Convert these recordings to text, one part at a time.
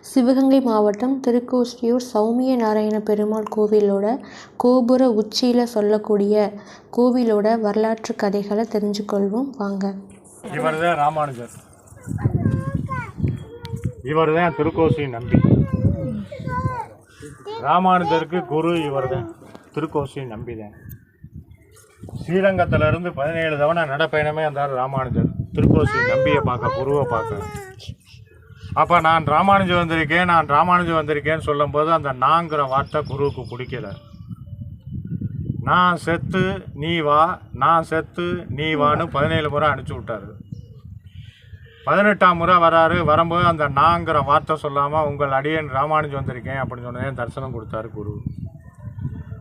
சிவகங்கை மாவட்டம் திருக்கோஷ்டியூர் சௌமிய நாராயண பெருமாள் கோவிலோட கோபுர உச்சியில் சொல்லக்கூடிய கோவிலோட வரலாற்று கதைகளை தெரிஞ்சுக்கொள்வோம் வாங்க. இவர் தான் ராமானுஜர். இவர் தான் திருக்கோசி நம்பி. ராமானுஜருக்கு குரு இவர் தான், திருக்கோசி நம்பி தான். ஸ்ரீரங்கத்திலிருந்து 17 தவணை நடப்பயணமே இருந்தார் ராமானுஜர், திருக்கோசி நம்பியை பார்க்க, குருவை பார்க்க. அப்போ நான் ராமானுஜர் வந்திருக்கேன்னு சொல்லும்போது அந்த நாங்கிற வார்த்தை குருவுக்கு பிடிக்கல. நான் செத்து நீ வா, நான் செத்து நீ வான்னு 17 முறை அனுப்பிச்சி விட்டாரு. 18ஆம் முறை வராரு. வரும்போது அந்த நாங்கிற வார்த்தை சொல்லாமல் உங்கள் அடியேன் ராமானுஜர் வந்திருக்கேன் அப்படின்னு சொன்னதே தரிசனம் கொடுத்தாரு குரு.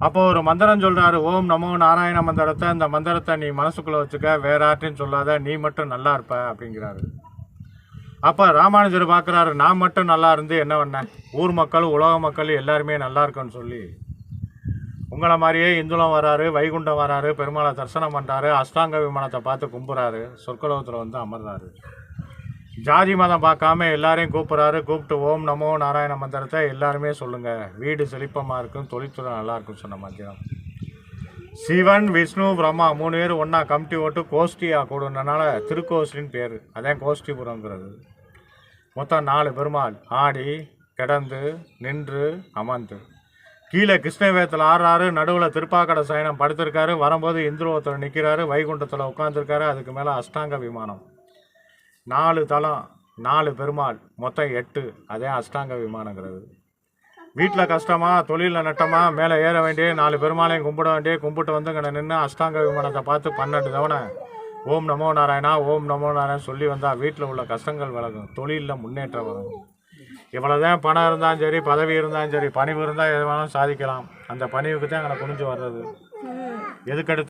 அப்போ ஒரு மந்திரம் சொல்கிறாரு, ஓம் நமோ நாராயண மந்திரத்தை. இந்த மந்திரத்தை நீ மனசுக்குள்ளே வச்சுக்க, வேற யார்ட்டையும் சொல்லாத, நீ மட்டும் நல்லா இருப்ப அப்படிங்கிறாரு. அப்போ ராமானுஜர் பார்க்குறாரு, நான் மட்டும் நல்லா இருந்து என்ன பண்ணேன், ஊர் மக்கள் உலக மக்கள் எல்லாருமே நல்லா இருக்குன்னு சொல்லி உங்களை மாதிரியே இந்துலம் வராரு, வைகுண்டம் வராரு, பெருமாளை தரிசனம் பண்ணுறாரு, அஷ்டாங்க விமானத்தை பார்த்து கும்புறாரு, சொர்க்கலோகத்தில் வந்து அமர்றாரு. ஜாதி மதம் பார்க்காம எல்லாரையும் கூப்பிட்டு ஓம் நமோ நாராயண மந்திரத்தை எல்லாருமே சொல்லுங்கள், வீடு செழிப்பமாக இருக்கும், தொழில்துறை நல்லாயிருக்கும் சொன்ன மந்திரம். சிவன் விஷ்ணு பிரம்மா 3 பேர் ஒன்றா கமிட்டி ஓட்டு கோஷ்டியாக கூடுனால திருக்கோஷ்டின்னு பேர். அதான் கோஷ்டிபுரங்கிறது. மொத்தம் 4 பெருமாள் ஆடி கிடந்து நின்று அமர்ந்து. கீழே கிருஷ்ணவேதத்தில் ஆடுறாரு, நடுவில் திருப்பாக்கடை சயனம் படுத்திருக்காரு, வரும்போது இந்திரவத்தில் நிற்கிறாரு, வைகுண்டத்தில் உட்காந்துருக்காரு. அதுக்கு மேலே அஷ்டாங்க விமானம், 4 தலம், 4 பெருமாள், மொத்தம் 8. அதே அஷ்டாங்க விமானங்கிறது. வீட்டில் கஷ்டமா, தொழிலில் நட்டமா, மேலே ஏற வேண்டிய 4 பெருமாளையும் கும்பிட்டு வந்து இங்கே நின்று அஷ்டாங்க விமானத்தை பார்த்து 12 தவணை ஓம் நமோ நாராயணா, ஓம் நமோ நாராயணா சொல்லி வந்தால் வீட்டில் உள்ள கஷ்டங்கள் விலகும், தொழிலில் முன்னேற்றம் வரும். இவ்வளோதான் பணம் இருந்தாலும் சரி, பதவி இருந்தாலும் சரி, பணிவு இருந்தால் எது வேணாலும் சாதிக்கலாம். அந்த பணிவுக்கு தான் எங்களை குனிஞ்சு வர்றது. எதுக்கெடுத்து